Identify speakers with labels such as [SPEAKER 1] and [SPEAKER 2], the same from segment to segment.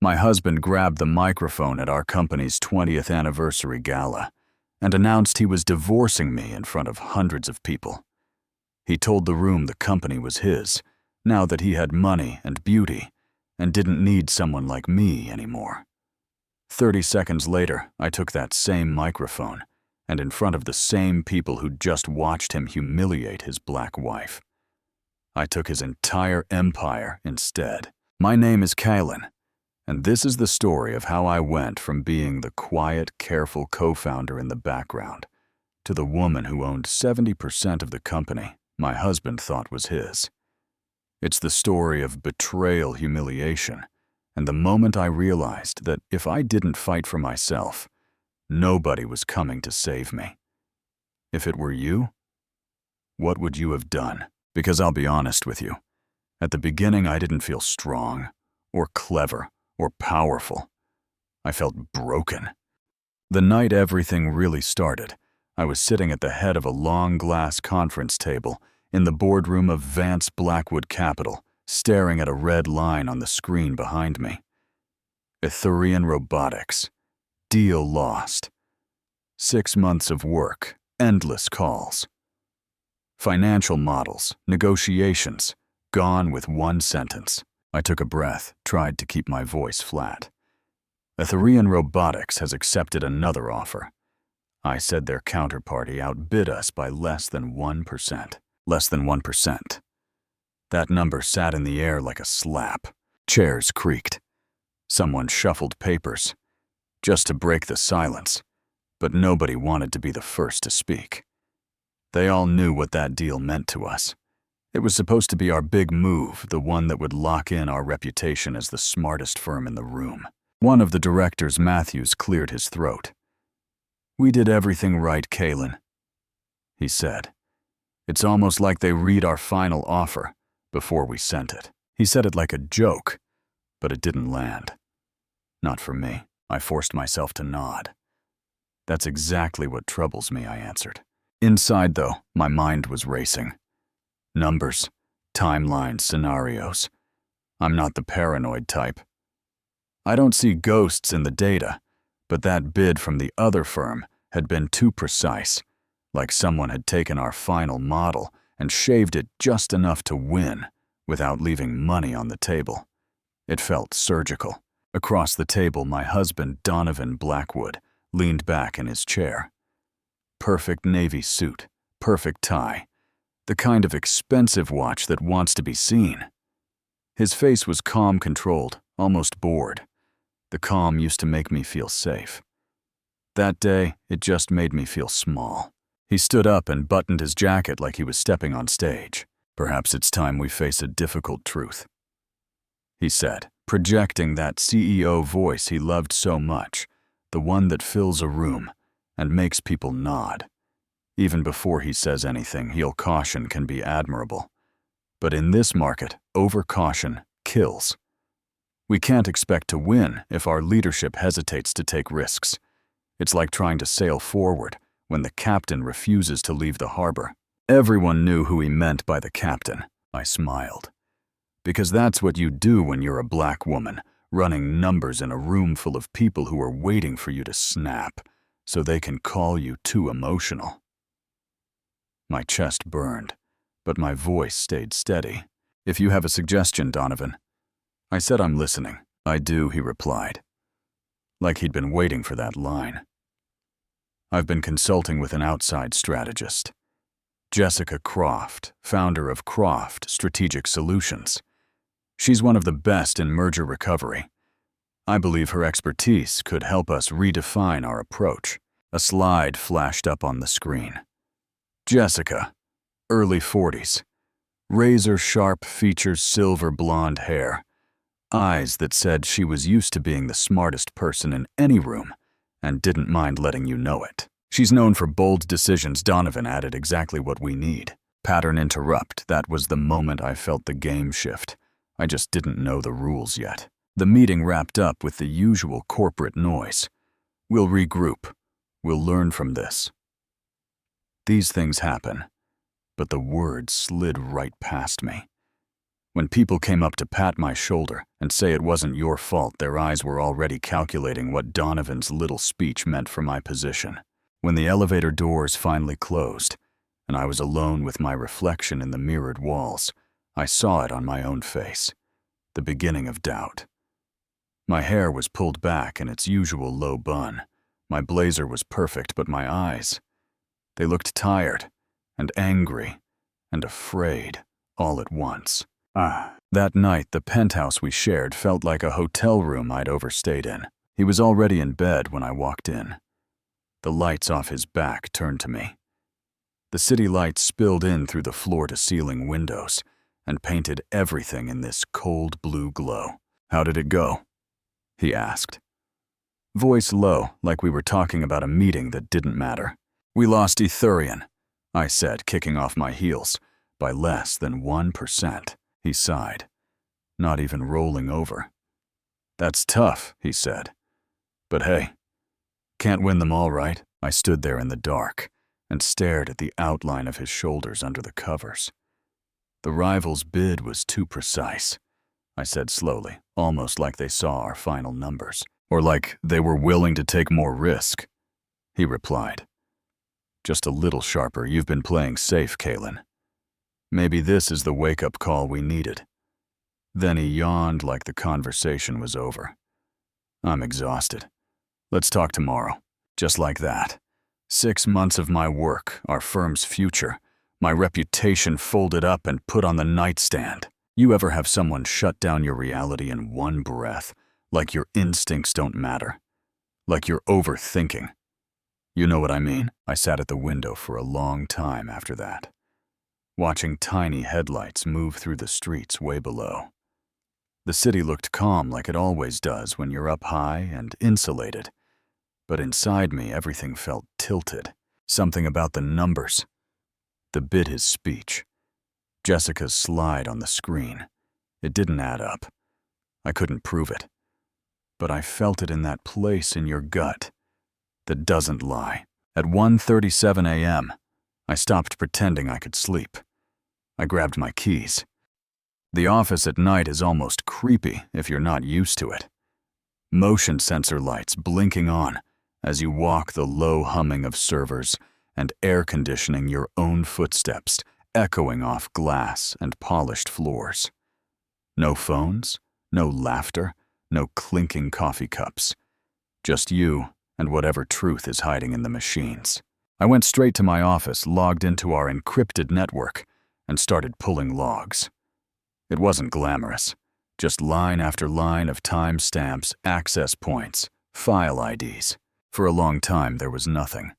[SPEAKER 1] My husband grabbed the microphone at our company's 20th anniversary gala and announced he was divorcing me in front of hundreds of people. He told the room the company was his, now that he had money and beauty and didn't need someone like me anymore. 30 seconds later, I took that same microphone, and in front of the same people who'd just watched him humiliate his black wife. I took his entire empire instead. My name is Kaylin, and this is the story of how I went from being the quiet, careful co-founder in the background to the woman who owned 70% of the company my husband thought was his. It's the story of betrayal, humiliation, and the moment I realized that if I didn't fight for myself, nobody was coming to save me. If it were you, what would you have done? Because I'll be honest with you, at the beginning I didn't feel strong, or clever, or powerful. I felt broken. The night everything really started, I was sitting at the head of a long glass conference table in the boardroom of Vance Blackwood Capital, staring at a red line on the screen behind me. Etherian Robotics. Deal lost. 6 months of work, endless calls. Financial models, negotiations, gone with one sentence. I took a breath, tried to keep my voice flat. Etherian Robotics has accepted another offer. I said their counterparty outbid us by less than 1%. Less than 1%. That number sat in the air like a slap. Chairs creaked. Someone shuffled papers, just to break the silence, but nobody wanted to be the first to speak. They all knew what that deal meant to us. It was supposed to be our big move, the one that would lock in our reputation as the smartest firm in the room. One of the directors, Matthews, cleared his throat. "We did everything right, Kaylin," he said. "It's almost like they read our final offer before we sent it." He said it like a joke, but it didn't land. Not for me. I forced myself to nod. "That's exactly what troubles me," I answered. Inside, though, my mind was racing. Numbers, timelines, scenarios. I'm not the paranoid type. I don't see ghosts in the data, but that bid from the other firm had been too precise, like someone had taken our final model and shaved it just enough to win without leaving money on the table. It felt surgical. Across the table, my husband, Donovan Blackwood, leaned back in his chair. Perfect navy suit, perfect tie, the kind of expensive watch that wants to be seen. His face was calm, controlled, almost bored. The calm used to make me feel safe. That day, it just made me feel small. He stood up and buttoned his jacket like he was stepping on stage. "Perhaps it's time we face a difficult truth," he said, projecting that CEO voice he loved so much, the one that fills a room and makes people nod. Even before he says anything, he'll caution can be admirable. But in this market, over-caution kills. We can't expect to win if our leadership hesitates to take risks. It's like trying to sail forward when the captain refuses to leave the harbor. Everyone knew who he meant by the captain. I smiled. Because that's what you do when you're a black woman, running numbers in a room full of people who are waiting for you to snap, so they can call you too emotional. My chest burned, but my voice stayed steady. "If you have a suggestion, Donovan." I said, "I'm listening." "I do," he replied, like he'd been waiting for that line. "I've been consulting with an outside strategist, Jessica Croft, founder of Croft Strategic Solutions. She's one of the best in merger recovery. I believe her expertise could help us redefine our approach." A slide flashed up on the screen. Jessica, early 40s, razor-sharp features, silver blonde hair, eyes that said she was used to being the smartest person in any room and didn't mind letting you know it. "She's known for bold decisions." Donovan added, "Exactly what we need." Pattern interrupt. That was the moment I felt the game shift. I just didn't know the rules yet. The meeting wrapped up with the usual corporate noise. "We'll regroup. We'll learn from this." These things happen, but the words slid right past me. When people came up to pat my shoulder and say it wasn't your fault, their eyes were already calculating what Donovan's little speech meant for my position. When the elevator doors finally closed, and I was alone with my reflection in the mirrored walls, I saw it on my own face, the beginning of doubt. My hair was pulled back in its usual low bun. My blazer was perfect, but my eyes, they looked tired and angry and afraid all at once. That night, the penthouse we shared felt like a hotel room I'd overstayed in. He was already in bed when I walked in. The lights off his back turned to me. The city lights spilled in through the floor-to-ceiling windows and painted everything in this cold blue glow. "How did it go?" he asked. Voice low, like we were talking about a meeting that didn't matter. "We lost Ethurian," I said, kicking off my heels, "by less than 1%. He sighed, not even rolling over. "That's tough," he said. "But hey, can't win them all, right?" I stood there in the dark and stared at the outline of his shoulders under the covers. "The rival's bid was too precise," I said slowly, almost like they saw our final numbers, or like they were willing to take more risk. He replied, "Just a little sharper. You've been playing safe, Kalen. Maybe this is the wake-up call we needed." Then he yawned like the conversation was over. "I'm exhausted. Let's talk tomorrow." Just like that. 6 months of my work, our firm's future, my reputation folded up and put on the nightstand. You ever have someone shut down your reality in one breath, like your instincts don't matter? Like you're overthinking? You know what I mean? I sat at the window for a long time after that, watching tiny headlights move through the streets way below. The city looked calm like it always does when you're up high and insulated. But inside me, everything felt tilted. Something about the numbers. The bid his speech. Jessica's slide on the screen. It didn't add up. I couldn't prove it. But I felt it in that place in your gut that doesn't lie. At 1:37 a.m., I stopped pretending I could sleep. I grabbed my keys. The office at night is almost creepy if you're not used to it. Motion sensor lights blinking on as you walk, the low humming of servers and air conditioning your own footsteps echoing off glass and polished floors. No phones, no laughter, no clinking coffee cups. Just you and whatever truth is hiding in the machines. I went straight to my office, logged into our encrypted network, and started pulling logs. It wasn't glamorous, just line after line of timestamps, access points, file IDs. For a long time, there was nothing.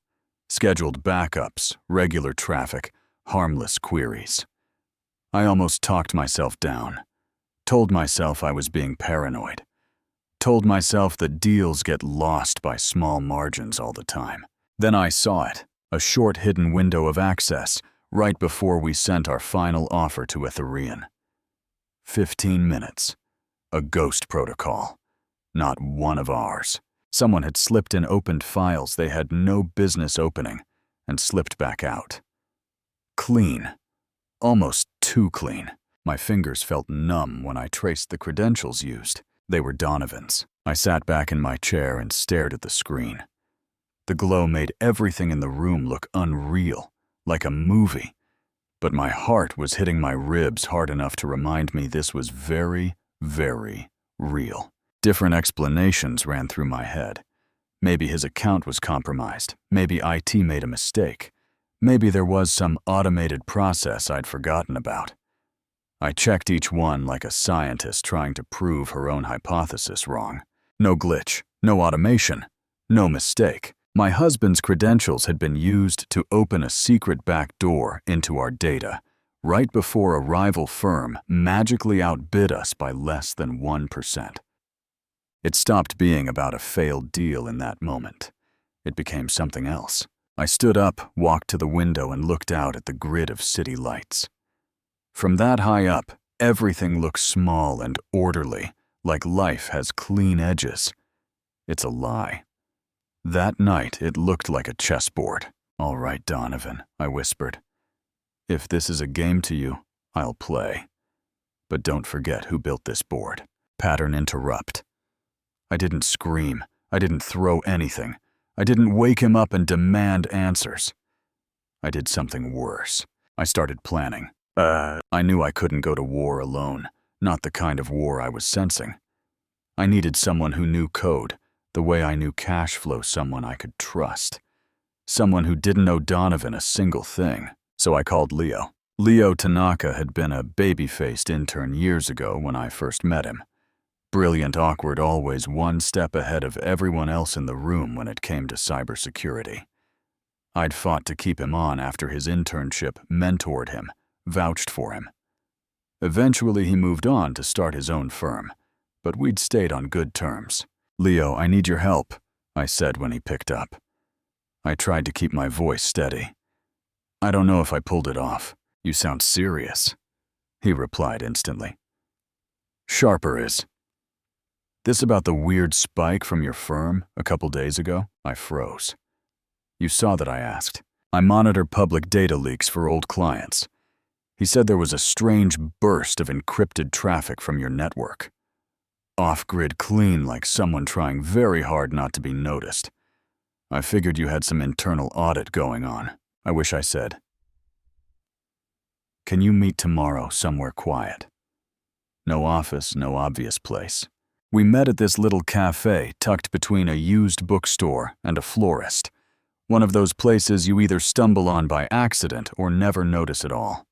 [SPEAKER 1] Scheduled backups, regular traffic, harmless queries. I almost talked myself down. Told myself I was being paranoid. Told myself that deals get lost by small margins all the time. Then I saw it, a short hidden window of access, right before we sent our final offer to Ethurian. 15 minutes. A ghost protocol. Not one of ours. Someone had slipped in opened files they had no business opening and slipped back out. Clean. Almost too clean. My fingers felt numb when I traced the credentials used. They were Donovan's. I sat back in my chair and stared at the screen. The glow made everything in the room look unreal, like a movie. But my heart was hitting my ribs hard enough to remind me this was very, very real. Different explanations ran through my head. Maybe his account was compromised. Maybe IT made a mistake. Maybe there was some automated process I'd forgotten about. I checked each one like a scientist trying to prove her own hypothesis wrong. No glitch, no automation, no mistake. My husband's credentials had been used to open a secret back door into our data, right before a rival firm magically outbid us by less than 1%. It stopped being about a failed deal in that moment. It became something else. I stood up, walked to the window, and looked out at the grid of city lights. From that high up, everything looks small and orderly, like life has clean edges. It's a lie. That night, it looked like a chessboard. "All right, Donovan," I whispered. "If this is a game to you, I'll play. But don't forget who built this board. Pattern interrupt. I didn't scream. I didn't throw anything. I didn't wake him up and demand answers. I did something worse. I started planning. I knew I couldn't go to war alone, not the kind of war I was sensing. I needed someone who knew code, the way I knew cash flow, someone I could trust. Someone who didn't owe Donovan a single thing. So I called Leo. Leo Tanaka had been a baby-faced intern years ago when I first met him. Brilliant, awkward, always one step ahead of everyone else in the room when it came to cybersecurity. I'd fought to keep him on after his internship, mentored him, vouched for him. Eventually he moved on to start his own firm, but we'd stayed on good terms. "Leo, I need your help," I said when he picked up. I tried to keep my voice steady. "I don't know if I pulled it off. You sound serious," he replied instantly. "Sharper is. This about the weird spike from your firm a couple days ago?" I froze. "You saw that?" I asked. "I monitor public data leaks for old clients. He said there was a strange burst of encrypted traffic from your network. Off-grid clean, like someone trying very hard not to be noticed. I figured you had some internal audit going on." I wish I said. "Can you meet tomorrow somewhere quiet? No office, no obvious place." We met at this little cafe tucked between a used bookstore and a florist. One of those places you either stumble on by accident or never notice at all.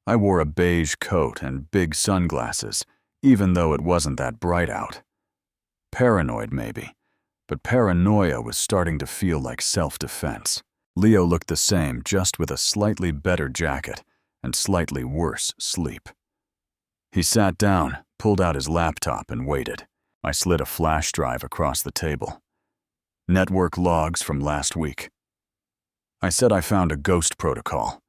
[SPEAKER 1] I wore a beige coat and big sunglasses, even though it wasn't that bright out. Paranoid, maybe, but paranoia was starting to feel like self-defense. Leo looked the same, just with a slightly better jacket and slightly worse sleep. He sat down, pulled out his laptop, and waited. I slid a flash drive across the table. Network logs from last week. I said I found a ghost protocol.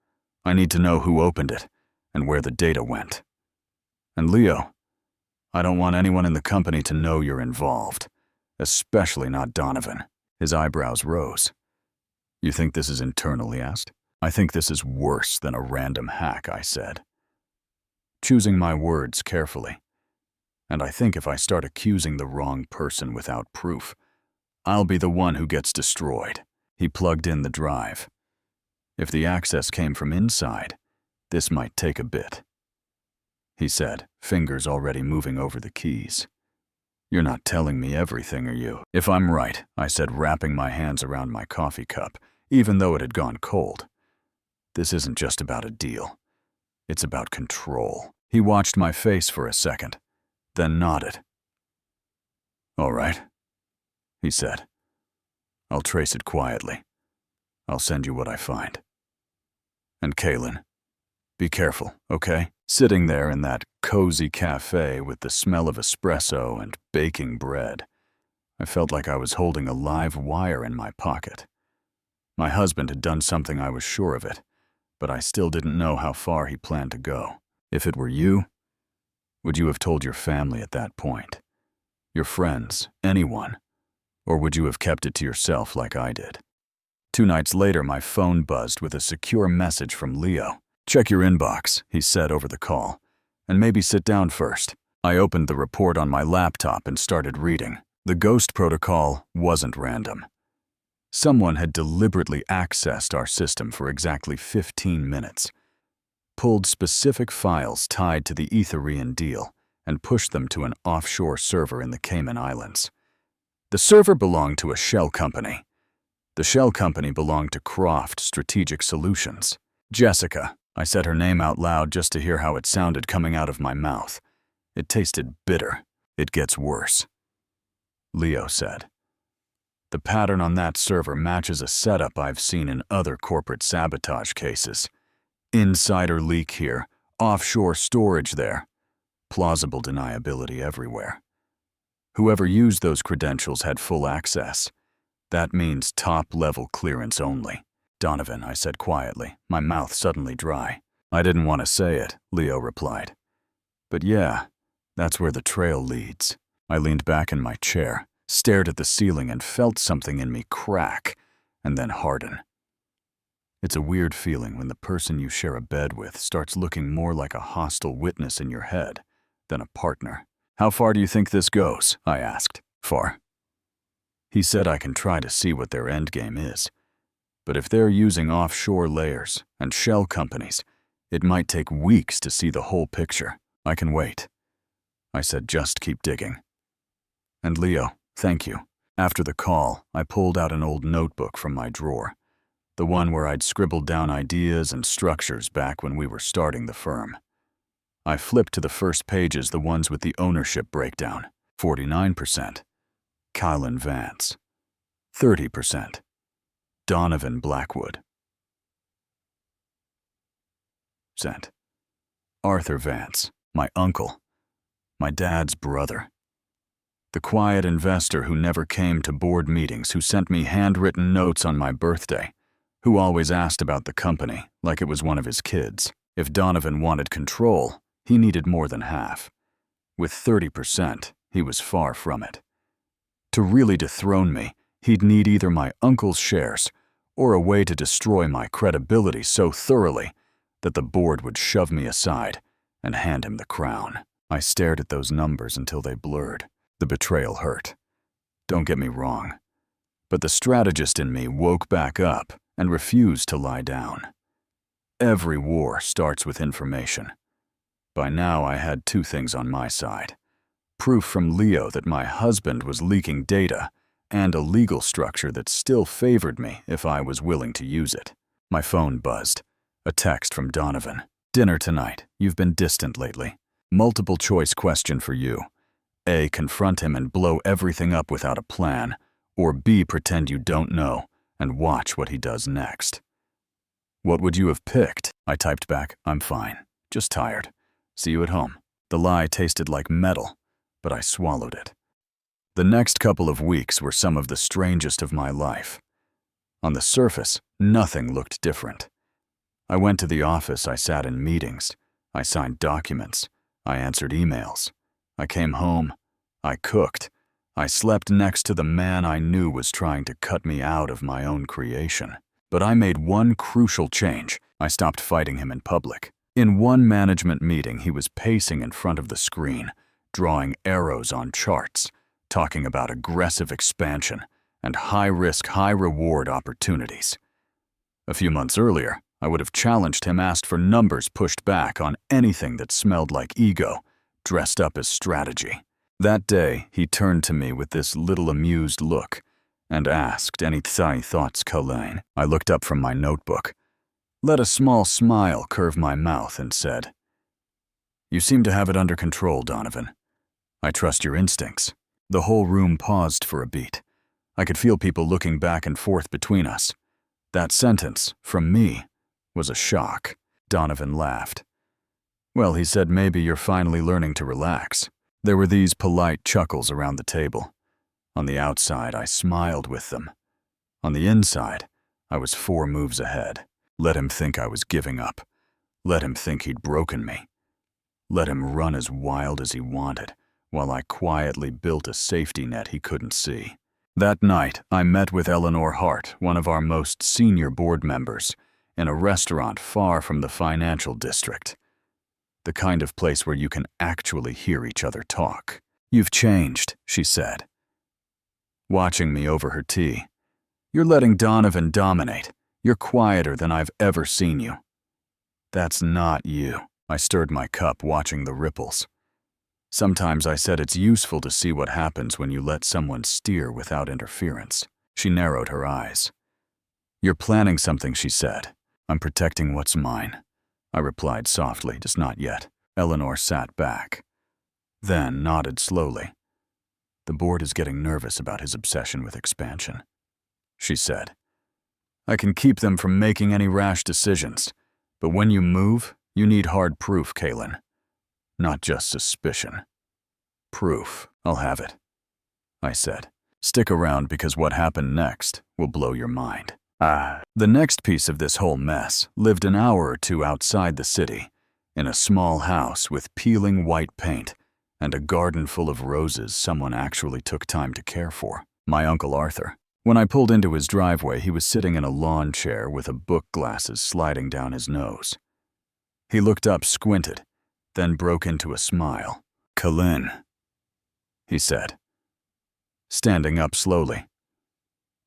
[SPEAKER 1] I need to know who opened it and where the data went. And Leo, I don't want anyone in the company to know you're involved, especially not Donovan. His eyebrows rose. "You think this is internal?" he asked. "I think this is worse than a random hack," I said, choosing my words carefully. "And I think if I start accusing the wrong person without proof, I'll be the one who gets destroyed." He plugged in the drive. "If the access came from inside, this might take a bit," he said, fingers already moving over the keys. "You're not telling me everything, are you?" "If I'm right," I said, wrapping my hands around my coffee cup, even though it had gone cold. "This isn't just about a deal. It's about control." He watched my face for a second, then nodded. "All right," he said. "I'll trace it quietly. I'll send you what I find. And Kaylin, be careful, okay?" Sitting there in that cozy cafe with the smell of espresso and baking bread, I felt like I was holding a live wire in my pocket. My husband had done something, I was sure of it, but I still didn't know how far he planned to go. If it were you, would you have told your family at that point? Your friends, anyone? Or would you have kept it to yourself like I did? 2 nights later, my phone buzzed with a secure message from Leo. "Check your inbox," he said over the call, "and maybe sit down first." I opened the report on my laptop and started reading. The ghost protocol wasn't random. Someone had deliberately accessed our system for exactly 15 minutes, pulled specific files tied to the Ethereum deal, and pushed them to an offshore server in the Cayman Islands. The server belonged to a shell company. The shell company belonged to Croft Strategic Solutions. "Jessica," I said her name out loud just to hear how it sounded coming out of my mouth. It tasted bitter. "It gets worse," Leo said. "The pattern on that server matches a setup I've seen in other corporate sabotage cases. Insider leak here, offshore storage there. Plausible deniability everywhere. Whoever used those credentials had full access. That means top-level clearance only." "Donovan," I said quietly, my mouth suddenly dry. "I didn't want to say it," Leo replied. "But yeah, that's where the trail leads." I leaned back in my chair, stared at the ceiling, and felt something in me crack and then harden. It's a weird feeling when the person you share a bed with starts looking more like a hostile witness in your head than a partner. How far do you think this goes? I asked. Far. He said I can try to see what their endgame is. But if they're using offshore layers and shell companies, it might take weeks to see the whole picture. I can wait. I said, just keep digging. And Leo, thank you. After the call, I pulled out an old notebook from my drawer, the one where I'd scribbled down ideas and structures back when we were starting the firm. I flipped to the first pages, the ones with the ownership breakdown. 49%. Kylan Vance. 30%. Donovan Blackwood. Arthur Vance, my uncle, my dad's brother. The quiet investor who never came to board meetings, who sent me handwritten notes on my birthday, who always asked about the company like it was one of his kids. If Donovan wanted control, he needed more than half. With 30%, he was far from it. To really dethrone me, he'd need either my uncle's shares or a way to destroy my credibility so thoroughly that the board would shove me aside and hand him the crown. I stared at those numbers until they blurred. The betrayal hurt. Don't get me wrong. But the strategist in me woke back up and refused to lie down. Every war starts with information. By now I had two things on my side. Proof from Leo that my husband was leaking data, and a legal structure that still favored me if I was willing to use it. My phone buzzed. A text from Donovan. Dinner tonight. You've been distant lately. Multiple choice question for you. A, confront him and blow everything up without a plan, or B, pretend you don't know and watch what he does next. What would you have picked? I typed back, I'm fine. Just tired. See you at home. The lie tasted like metal, but I swallowed it. The next couple of weeks were some of the strangest of my life. On the surface, nothing looked different. I went to the office, I sat in meetings, I signed documents, I answered emails. I came home, I cooked, I slept next to the man I knew was trying to cut me out of my own creation. But I made one crucial change. I stopped fighting him in public. In one management meeting, he was pacing in front of the screen, drawing arrows on charts, talking about aggressive expansion and high-risk, high-reward opportunities. A few months earlier, I would have challenged him, asked for numbers, pushed back on anything that smelled like ego, dressed up as strategy. That day, he turned to me with this little amused look and asked, "Any thoughts, Kylan?" I looked up from my notebook, let a small smile curve my mouth, and said, "You seem to have it under control, Donovan. I trust your instincts." The whole room paused for a beat. I could feel people looking back and forth between us. That sentence, from me, was a shock. Donovan laughed. Well, he said, maybe you're finally learning to relax. There were these polite chuckles around the table. On the outside, I smiled with them. On the inside, I was 4 moves ahead. Let him think I was giving up. Let him think he'd broken me. Let him run as wild as he wanted, while I quietly built a safety net he couldn't see. That night, I met with Eleanor Hart, one of our most senior board members, in a restaurant far from the financial district. The kind of place where you can actually hear each other talk. "You've changed," she said, watching me over her tea. "You're letting Donovan dominate. You're quieter than I've ever seen you." "That's not you." I stirred my cup, watching the ripples. Sometimes, I said, it's useful to see what happens when you let someone steer without interference. She narrowed her eyes. "You're planning something," she said. "I'm protecting what's mine." I replied softly, "Just not yet." Eleanor sat back, then nodded slowly. "The board is getting nervous about his obsession with expansion," she said. "I can keep them from making any rash decisions, but when you move, you need hard proof, Kylan. Not just suspicion. Proof. I'll have it," I said. "Stick around, because what happened next will blow your mind." The next piece of this whole mess lived an hour or two outside the city, in a small house with peeling white paint and a garden full of roses someone actually took time to care for. My Uncle Arthur. When I pulled into his driveway, he was sitting in a lawn chair with a book glasses sliding down his nose. He looked up, squinted, then broke into a smile. "Colin," he said, standing up slowly.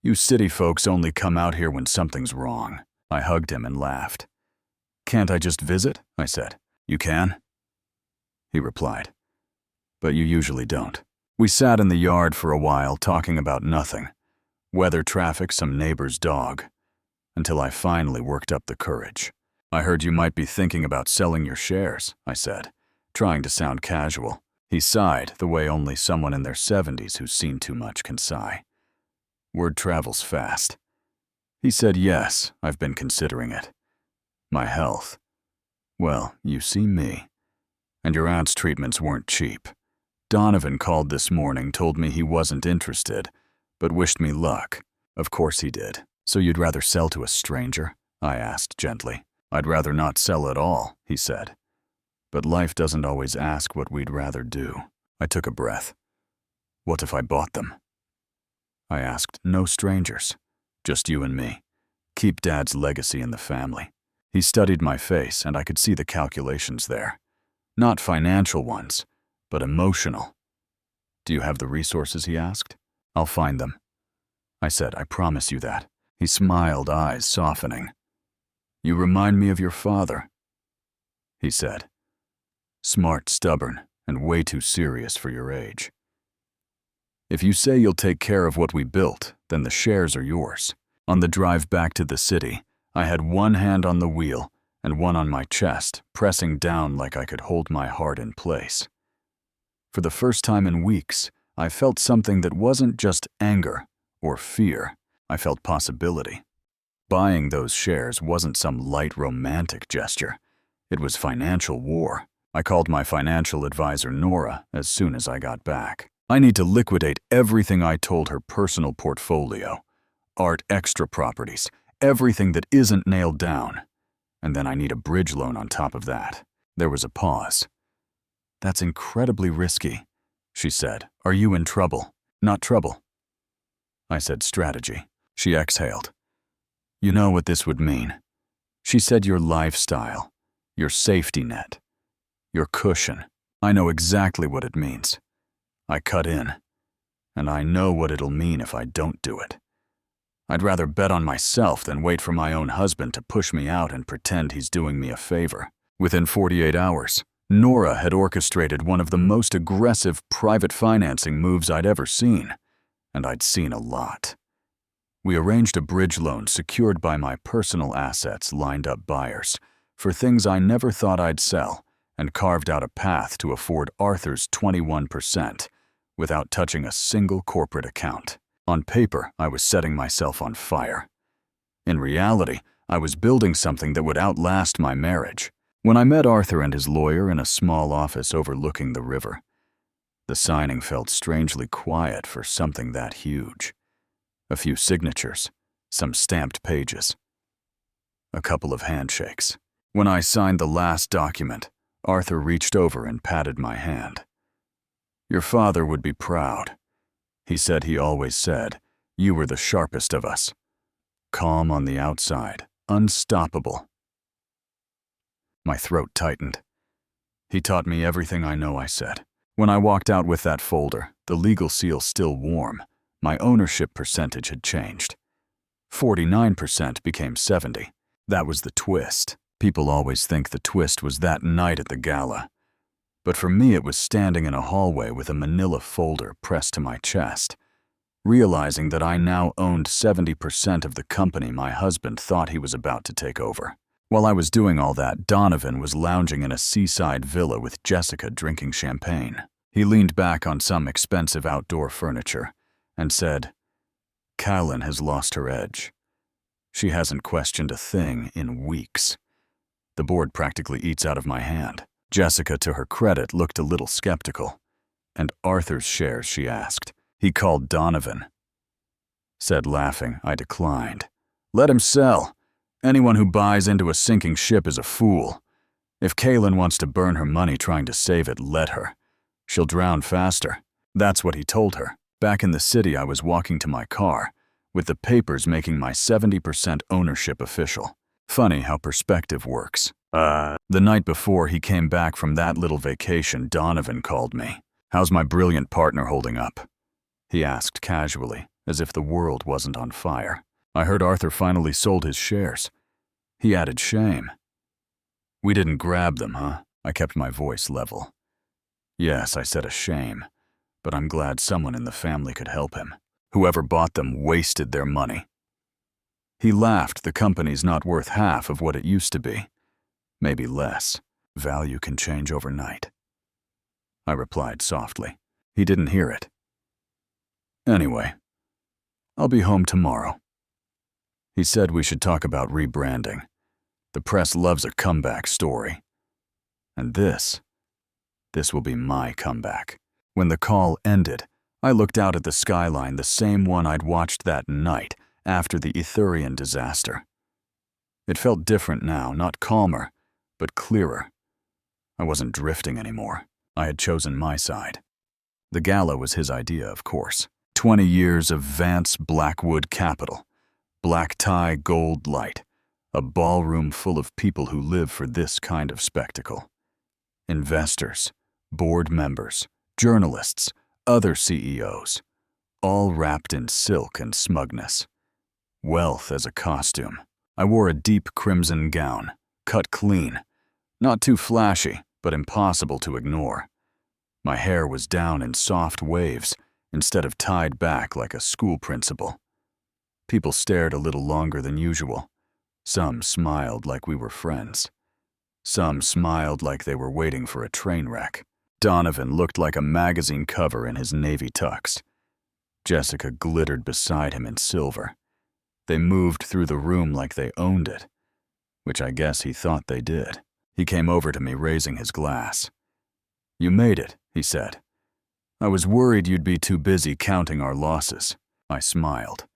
[SPEAKER 1] "You city folks only come out here when something's wrong." I hugged him and laughed. "Can't I just visit?" I said. "You can," he replied, "but you usually don't." We sat in the yard for a while talking about nothing. Weather, traffic, some neighbor's dog, until I finally worked up the courage. "I heard you might be thinking about selling your shares," I said, trying to sound casual. He sighed, the way only someone in their 70s who's seen too much can sigh. Word travels fast. He said, "Yes, I've been considering it. My health. Well, you see me. And your aunt's treatments weren't cheap. Donovan called this morning, told me he wasn't interested, but wished me luck. Of course he did. So you'd rather sell to a stranger?" I asked gently. "I'd rather not sell at all," he said. "But life doesn't always ask what we'd rather do." I took a breath. "What if I bought them?" I asked. "No strangers. Just you and me. Keep Dad's legacy in the family." He studied my face, and I could see the calculations there. Not financial ones, but emotional. "Do you have the resources?" he asked. "I'll find them," I said. "I promise you that." He smiled, eyes softening. "You remind me of your father," he said. "Smart, stubborn, and way too serious for your age. If you say you'll take care of what we built, then the shares are yours." On the drive back to the city, I had one hand on the wheel and one on my chest, pressing down like I could hold my heart in place. For the first time in weeks, I felt something that wasn't just anger or fear. I felt possibility. Buying those shares wasn't some light romantic gesture. It was financial war. I called my financial advisor, Nora, as soon as I got back. I need to liquidate everything I told her personal portfolio. Art extra properties, everything that isn't nailed down. And then I need a bridge loan on top of that. There was a pause. "That's incredibly risky," she said. "Are you in trouble?" "Not trouble." I said, "Strategy." She exhaled. "You know what this would mean." She said, "Your lifestyle, your safety net, your cushion." I know exactly what it means. I cut in, and I know what it'll mean if I don't do it. I'd rather bet on myself than wait for my own husband to push me out and pretend he's doing me a favor. Within 48 hours, Nora had orchestrated one of the most aggressive private financing moves I'd ever seen, and I'd seen a lot. We arranged a bridge loan secured by my personal assets, lined up buyers for things I never thought I'd sell, and carved out a path to afford Arthur's 21% without touching a single corporate account. On paper, I was setting myself on fire. In reality, I was building something that would outlast my marriage. When I met Arthur and his lawyer in a small office overlooking the river, the signing felt strangely quiet for something that huge. A few signatures, some stamped pages, a couple of handshakes. When I signed the last document, Arthur reached over and patted my hand. "Your father would be proud. He said he always said, you were the sharpest of us. Calm on the outside, unstoppable." My throat tightened. "He taught me everything I know," I said. When I walked out with that folder, the legal seal still warm, my ownership percentage had changed. 49% became 70. That was the twist. People always think the twist was that night at the gala. But for me, it was standing in a hallway with a manila folder pressed to my chest, realizing that I now owned 70% of the company my husband thought he was about to take over. While I was doing all that, Donovan was lounging in a seaside villa with Jessica drinking champagne. He leaned back on some expensive outdoor furniture and said, "Callan has lost her edge. She hasn't questioned a thing in weeks. The board practically eats out of my hand." Jessica, to her credit, looked a little skeptical. "And Arthur's shares?" she asked. "He called Donovan." Said laughing. I declined. "Let him sell. Anyone who buys into a sinking ship is a fool. If Kaylin wants to burn her money trying to save it, let her. She'll drown faster." That's what he told her. Back in the city, I was walking to my car with the papers making my 70% ownership official. Funny how perspective works. The night before he came back from that little vacation, Donovan called me. "How's my brilliant partner holding up?" he asked casually, as if the world wasn't on fire. "I heard Arthur finally sold his shares." He added, "Shame." "We didn't grab them, huh?" I kept my voice level. "Yes," I said, "a shame, but I'm glad someone in the family could help him. Whoever bought them wasted their money." He laughed. "The company's not worth half of what it used to be. Maybe less. Value can change overnight." I replied softly. He didn't hear it. "Anyway, I'll be home tomorrow." He said we should talk about rebranding. The press loves a comeback story. And this will be my comeback. When the call ended, I looked out at the skyline, the same one I'd watched that night after the Ithurian disaster. It felt different now, not calmer, but clearer. I wasn't drifting anymore. I had chosen my side. The gala was his idea, of course. 20 years of Vance Blackwood capital. Black tie, gold light. A ballroom full of people who live for this kind of spectacle. Investors, board members, journalists, other CEOs, all wrapped in silk and smugness. Wealth as a costume. I wore a deep crimson gown, cut clean. Not too flashy, but impossible to ignore. My hair was down in soft waves instead of tied back like a school principal. People stared a little longer than usual. Some smiled like we were friends. Some smiled like they were waiting for a train wreck. Donovan looked like a magazine cover in his navy tux. Jessica glittered beside him in silver. They moved through the room like they owned it, which I guess he thought they did. He came over to me, raising his glass. "You made it," he said. "I was worried you'd be too busy counting our losses." I smiled.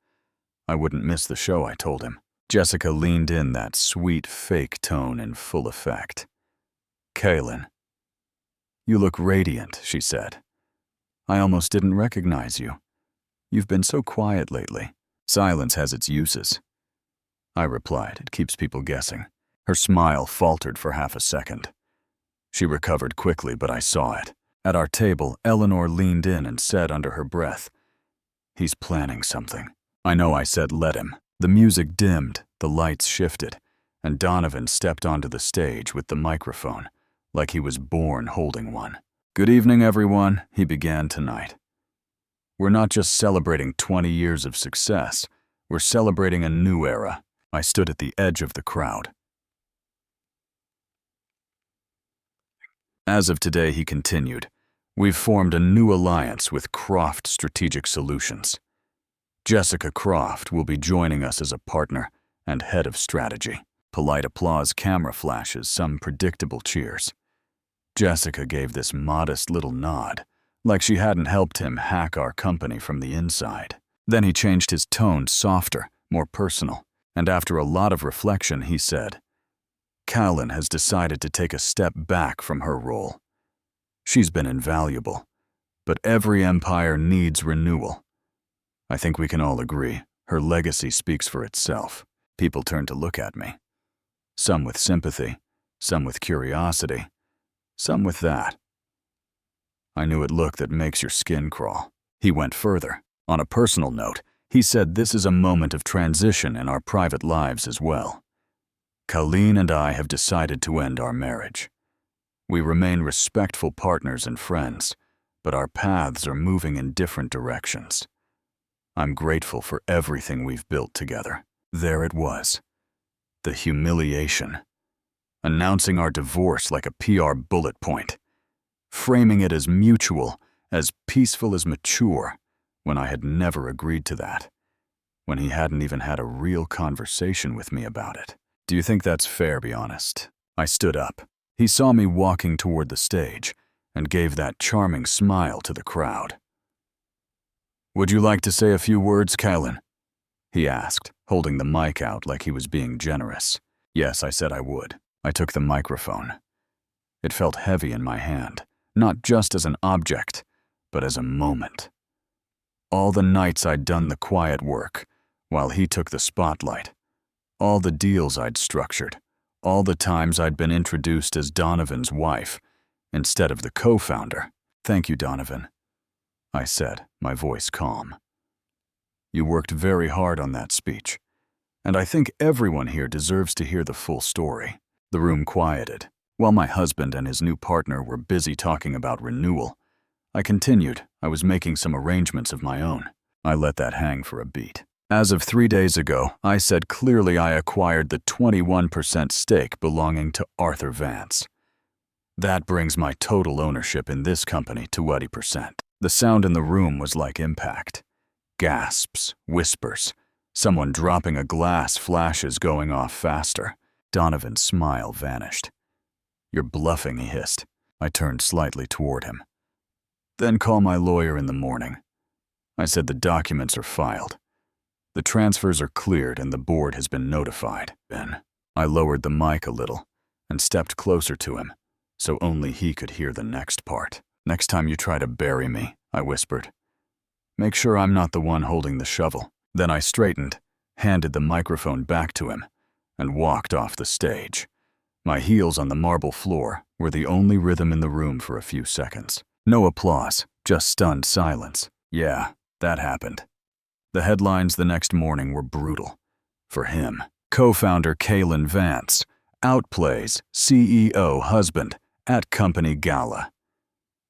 [SPEAKER 1] I wouldn't miss the show, I told him. Jessica leaned in, that sweet, fake tone in full effect. "Kaylin, you look radiant," she said. "I almost didn't recognize you. You've been so quiet lately." "Silence has its uses," I replied. "It keeps people guessing." Her smile faltered for half a second. She recovered quickly, but I saw it. At our table, Eleanor leaned in and said under her breath, "He's planning something." "I know," I said. "Let him." The music dimmed, the lights shifted, and Donovan stepped onto the stage with the microphone, like he was born holding one. "Good evening, everyone," he began tonight. "We're not just celebrating 20 years of success, we're celebrating a new era." I stood at the edge of the crowd. "As of today," he continued, "we've formed a new alliance with Croft Strategic Solutions. Jessica Croft will be joining us as a partner and head of strategy." Polite applause, camera flashes, some predictable cheers. Jessica gave this modest little nod, like she hadn't helped him hack our company from the inside. Then he changed his tone, softer, more personal, and after a lot of reflection, he said, "Kaylin has decided to take a step back from her role. She's been invaluable, but every empire needs renewal. I think we can all agree her legacy speaks for itself." People turned to look at me. Some with sympathy, some with curiosity, some with that. I knew it look that makes your skin crawl. He went further. On a personal note, he said this is a moment of transition in our private lives as well. Colleen and I have decided to end our marriage. We remain respectful partners and friends, but our paths are moving in different directions. I'm grateful for everything we've built together. There it was. The humiliation. Announcing our divorce like a PR bullet point. Framing it as mutual, as peaceful as mature, when I had never agreed to that. When he hadn't even had a real conversation with me about it. "Do you think that's fair, be honest?" I stood up. He saw me walking toward the stage and gave that charming smile to the crowd. "Would you like to say a few words, Kaylin?" he asked, holding the mic out like he was being generous. Yes, I said I would. I took the microphone. It felt heavy in my hand, not just as an object, but as a moment. All the nights I'd done the quiet work, while he took the spotlight. All the deals I'd structured, all the times I'd been introduced as Donovan's wife, instead of the co-founder. "Thank you, Donovan," I said, my voice calm. "You worked very hard on that speech, and I think everyone here deserves to hear the full story." The room quieted. While my husband and his new partner were busy talking about renewal, I continued. I was making some arrangements of my own. I let that hang for a beat. As of 3 days ago, I said clearly I acquired the 21% stake belonging to Arthur Vance. That brings my total ownership in this company to 20%. The sound in the room was like impact. Gasps, whispers, someone dropping a glass, flashes going off faster. Donovan's smile vanished. "You're bluffing," he hissed. I turned slightly toward him. "Then call my lawyer in the morning." I said the documents are filed. The transfers are cleared and the board has been notified. Then I lowered the mic a little and stepped closer to him, so only he could hear the next part. "Next time you try to bury me," I whispered, "make sure I'm not the one holding the shovel." Then I straightened, handed the microphone back to him, and walked off the stage. My heels on the marble floor were the only rhythm in the room for a few seconds. No applause, just stunned silence. Yeah, that happened. The headlines the next morning were brutal. For him, co-founder Kalen Vance outplays CEO husband at company gala.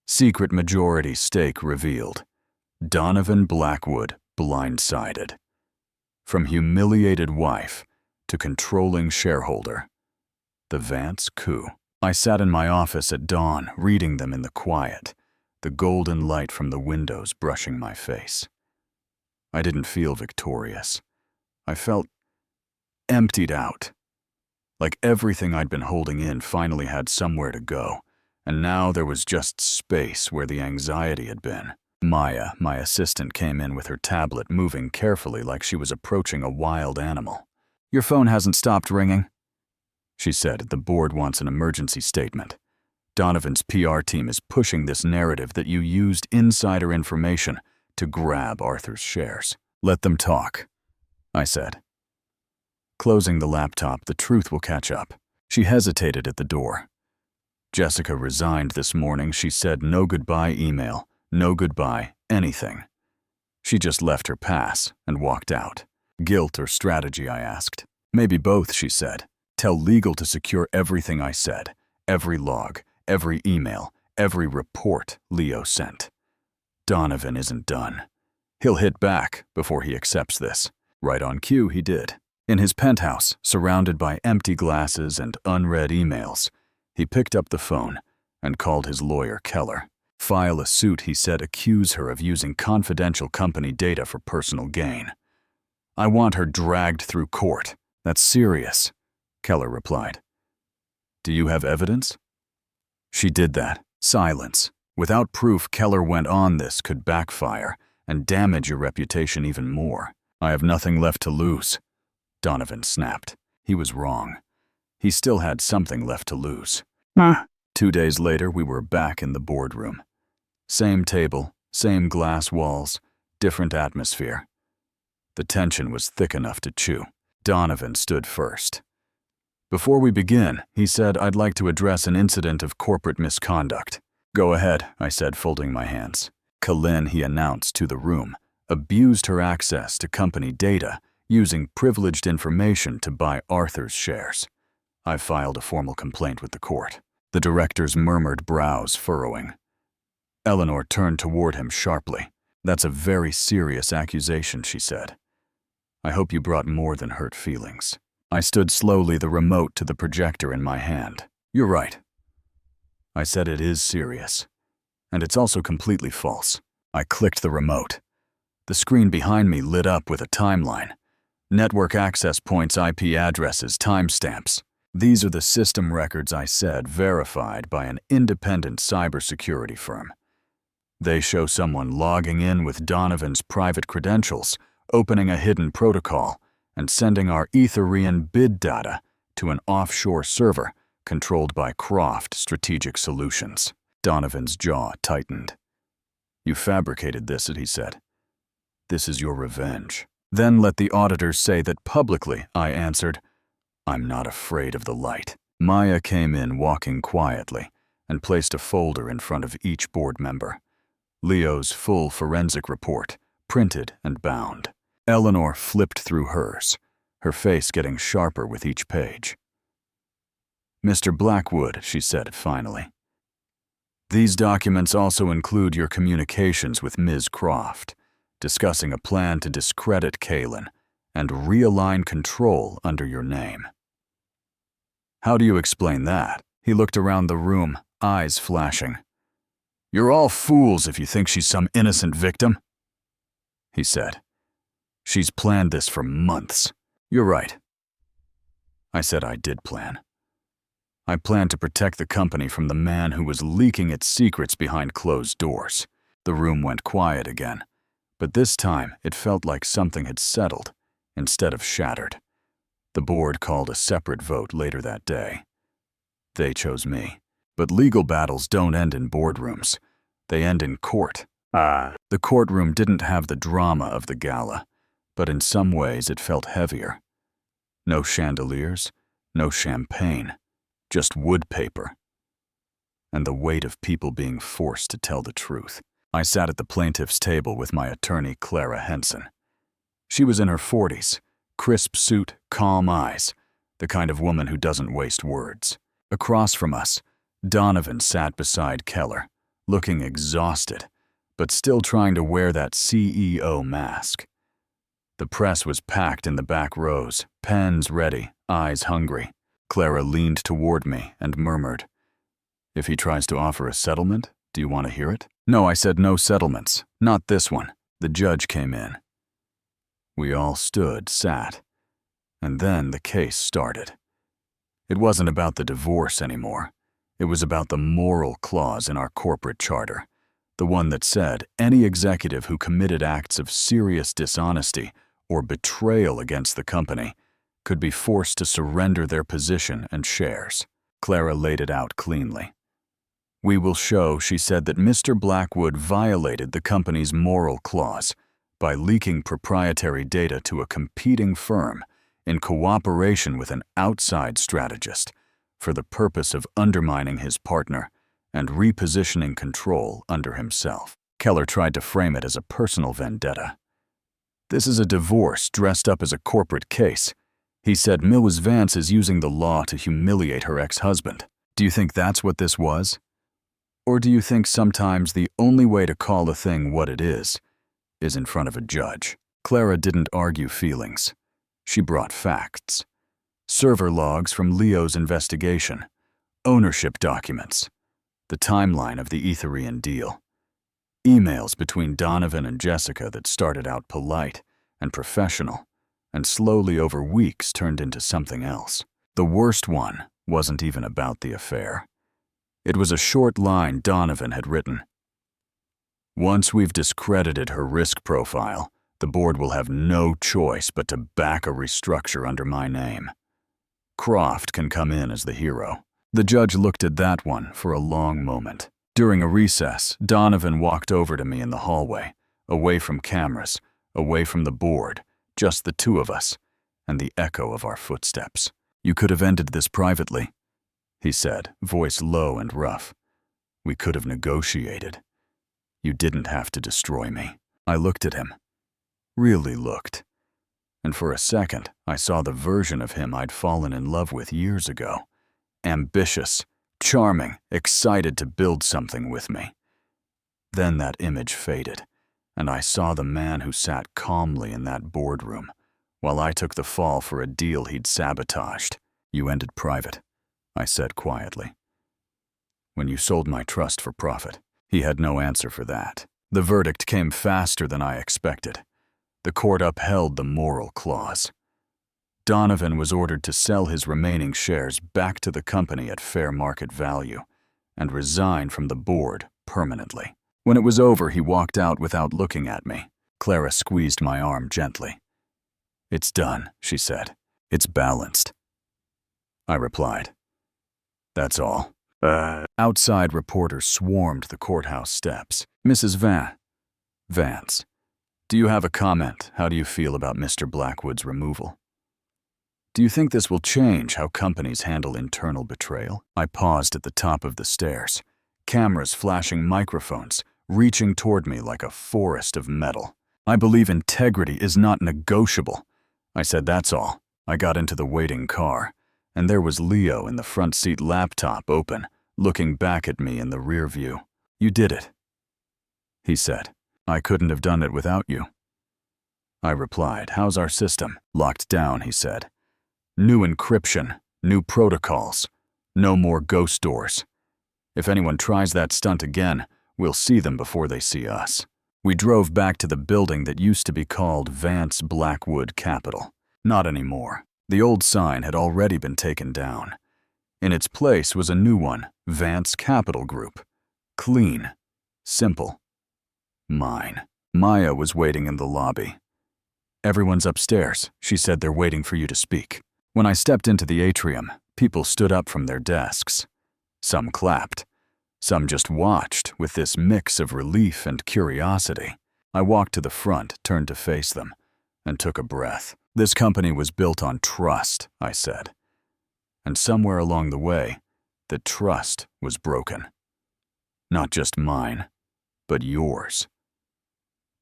[SPEAKER 1] Secret majority stake revealed. Donovan Blackwood blindsided. From humiliated wife to controlling shareholder. The Vance coup. I sat in my office at dawn, reading them in the quiet, the golden light from the windows brushing my face. I didn't feel victorious. I felt emptied out. Like everything I'd been holding in finally had somewhere to go, and now there was just space where the anxiety had been. Maya, my assistant, came in with her tablet, moving carefully like she was approaching a wild animal. "Your phone hasn't stopped ringing," she said. "The board wants an emergency statement. Donovan's PR team is pushing this narrative that you used insider information to grab Arthur's shares." "Let them talk," I said. Closing the laptop, "The truth will catch up." She hesitated at the door. "Jessica resigned this morning," she said. "No goodbye email, no goodbye anything." She just left her pass and walked out. "Guilt or strategy?" I asked. "Maybe both," she said. "Tell legal to secure everything I said, every log, every email, every report Leo sent. Donovan isn't done. He'll hit back before he accepts this." Right on cue, he did. In his penthouse, surrounded by empty glasses and unread emails, he picked up the phone and called his lawyer, Keller. "File a suit," he said. "Accuse her of using confidential company data for personal gain. I want her dragged through court. That's serious," Keller replied. "Do you have evidence?" She did that. Silence. Without proof, Keller went on. "This could backfire and damage your reputation even more." "I have nothing left to lose," Donovan snapped. He was wrong. He still had something left to lose. 2 days later, we were back in the boardroom. Same table, same glass walls, different atmosphere. The tension was thick enough to chew. Donovan stood first. "Before we begin," he said, "I'd like to address an incident of corporate misconduct." "Go ahead," I said, folding my hands. "Kalen," he announced to the room, "abused her access to company data, using privileged information to buy Arthur's shares. I've filed a formal complaint with the court." The director's murmured brows furrowing. Eleanor turned toward him sharply. "That's a very serious accusation," she said. "I hope you brought more than hurt feelings." I stood slowly, the remote to the projector in my hand. "You're right." I said, "It is serious. And it's also completely false." I clicked the remote. The screen behind me lit up with a timeline. Network access points, IP addresses, timestamps. "These are the system records," I said, "verified by an independent cybersecurity firm. They show someone logging in with Donovan's private credentials, opening a hidden protocol, and sending our Ethereum bid data to an offshore server controlled by Croft Strategic Solutions." Donovan's jaw tightened. "You fabricated this," he said. "This is your revenge." Then let the auditors say that publicly, I answered, I'm not afraid of the light. Maya came in walking quietly and placed a folder in front of each board member. Leo's full forensic report, printed and bound. Eleanor flipped through hers, her face getting sharper with each page. Mr. Blackwood, she said finally, these documents also include your communications with Ms. Croft, discussing a plan to discredit Kaylin and realign control under your name. How do you explain that? He looked around the room, eyes flashing. You're all fools if you think she's some innocent victim, he said. She's planned this for months. You're right. I said I did plan. I planned to protect the company from the man who was leaking its secrets behind closed doors. The room went quiet again, but this time it felt like something had settled instead of shattered. The board called a separate vote later that day. They chose me. But legal battles don't end in boardrooms. They end in court. The courtroom didn't have the drama of the gala, but in some ways it felt heavier. No chandeliers, no champagne, just wood paper. And the weight of people being forced to tell the truth. I sat at the plaintiff's table with my attorney, Clara Henson. She was in her 40s, crisp suit, calm eyes, the kind of woman who doesn't waste words. Across from us, Donovan sat beside Keller, looking exhausted, but still trying to wear that CEO mask. The press was packed in the back rows, pens ready, eyes hungry. Clara leaned toward me and murmured, If he tries to offer a settlement, do you want to hear it? No, I said no settlements, not this one. The judge came in. We all sat, and then the case started. It wasn't about the divorce anymore. It was about the moral clause in our corporate charter, the one that said any executive who committed acts of serious dishonesty or betrayal against the company could be forced to surrender their position and shares. Clara laid it out cleanly. We will show, she said, that Mr. Blackwood violated the company's moral clause by leaking proprietary data to a competing firm in cooperation with an outside strategist for the purpose of undermining his partner and repositioning control under himself. Keller tried to frame it as a personal vendetta. This is a divorce dressed up as a corporate case. He said Mrs. Vance is using the law to humiliate her ex-husband. Do you think that's what this was? Or do you think sometimes the only way to call a thing what it is in front of a judge? Clara didn't argue feelings. She brought facts. Server logs from Leo's investigation, ownership documents, the timeline of the Etherian deal, emails between Donovan and Jessica that started out polite and professional and slowly over weeks turned into something else. The worst one wasn't even about the affair. It was a short line Donovan had written. Once we've discredited her risk profile, the board will have no choice but to back a restructure under my name. Croft can come in as the hero. The judge looked at that one for a long moment. During a recess, Donovan walked over to me in the hallway, away from cameras, away from the board, just the two of us, and the echo of our footsteps. You could have ended this privately, he said, voice low and rough. We could have negotiated. You didn't have to destroy me. I looked at him. Really looked. And for a second, I saw the version of him I'd fallen in love with years ago. Ambitious, charming, excited to build something with me. Then that image faded, and I saw the man who sat calmly in that boardroom, while I took the fall for a deal he'd sabotaged. You ended private, I said quietly. When you sold my trust for profit. He had no answer for that. The verdict came faster than I expected. The court upheld the moral clause. Donovan was ordered to sell his remaining shares back to the company at fair market value and resign from the board permanently. When it was over, he walked out without looking at me. Clara squeezed my arm gently. It's done, she said. It's balanced. I replied. That's all. Outside reporters swarmed the courthouse steps. Mrs. Vance. Do you have a comment? How do you feel about Mr. Blackwood's removal? Do you think this will change how companies handle internal betrayal? I paused at the top of the stairs, cameras flashing microphones, reaching toward me like a forest of metal. I believe integrity is not negotiable. I said, that's all. I got into the waiting car, and there was Leo in the front seat, laptop open, looking back at me in the rear view. You did it, he said. I couldn't have done it without you. I replied, how's our system? Locked down, he said. New encryption, new protocols, no more ghost doors. If anyone tries that stunt again, we'll see them before they see us. We drove back to the building that used to be called Vance Blackwood Capital. Not anymore. The old sign had already been taken down. In its place was a new one, Vance Capital Group. Clean, simple, mine. Maya was waiting in the lobby. Everyone's upstairs. She said they're waiting for you to speak. When I stepped into the atrium, people stood up from their desks. Some clapped. Some just watched with this mix of relief and curiosity. I walked to the front, turned to face them, and took a breath. This company was built on trust, I said. And somewhere along the way, the trust was broken. Not just mine, but yours.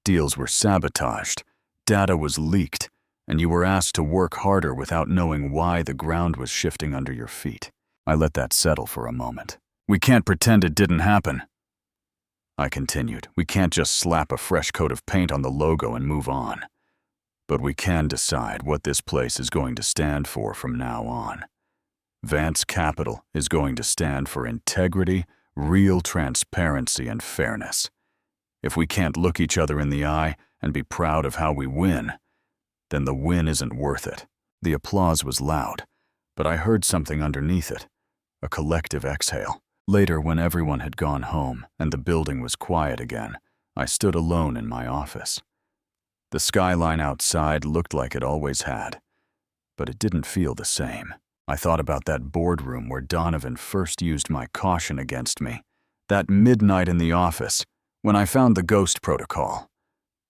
[SPEAKER 1] Deals were sabotaged, data was leaked, and you were asked to work harder without knowing why the ground was shifting under your feet. I let that settle for a moment. We can't pretend it didn't happen. I continued, we can't just slap a fresh coat of paint on the logo and move on. But we can decide what this place is going to stand for from now on. Vance Capital is going to stand for integrity, real transparency, and fairness. If we can't look each other in the eye and be proud of how we win, then the win isn't worth it. The applause was loud, but I heard something underneath it, a collective exhale. Later, when everyone had gone home and the building was quiet again, I stood alone in my office. The skyline outside looked like it always had, but it didn't feel the same. I thought about that boardroom where Donovan first used my caution against me, that midnight in the office when I found the ghost protocol,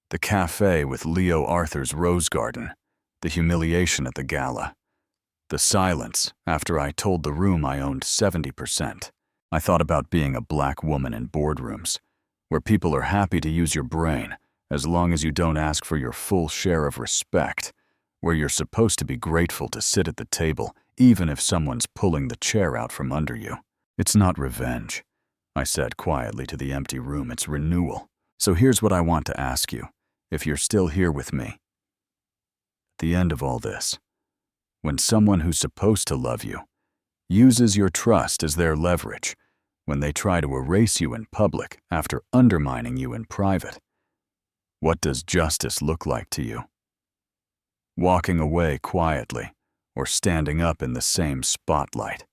[SPEAKER 1] the cafe with Leo Arthur's rose garden, the humiliation at the gala, the silence after I told the room I owned 70%. I thought about being a black woman in boardrooms, where people are happy to use your brain as long as you don't ask for your full share of respect, where you're supposed to be grateful to sit at the table even if someone's pulling the chair out from under you. It's not revenge, I said quietly to the empty room, it's renewal. So here's what I want to ask you, if you're still here with me. At the end of all this, when someone who's supposed to love you uses your trust as their leverage, when they try to erase you in public after undermining you in private, what does justice look like to you? Walking away quietly or standing up in the same spotlight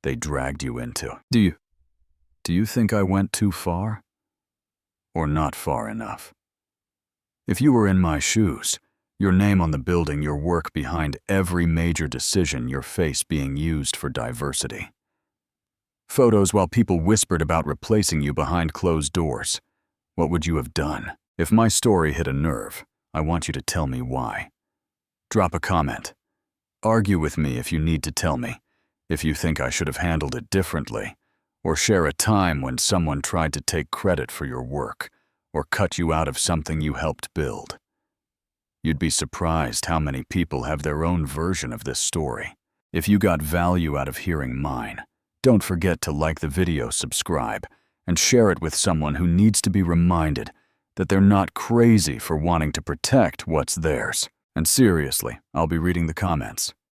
[SPEAKER 1] they dragged you into? Do you think I went too far? Or not far enough? If you were in my shoes, your name on the building, your work behind every major decision, your face being used for diversity. Photos while people whispered about replacing you behind closed doors. What would you have done? If my story hit a nerve, I want you to tell me why. Drop a comment. Argue with me if you need to tell me, if you think I should have handled it differently, or share a time when someone tried to take credit for your work, or cut you out of something you helped build. You'd be surprised how many people have their own version of this story. If you got value out of hearing mine, don't forget to like the video, subscribe, and share it with someone who needs to be reminded that they're not crazy for wanting to protect what's theirs. And seriously, I'll be reading the comments.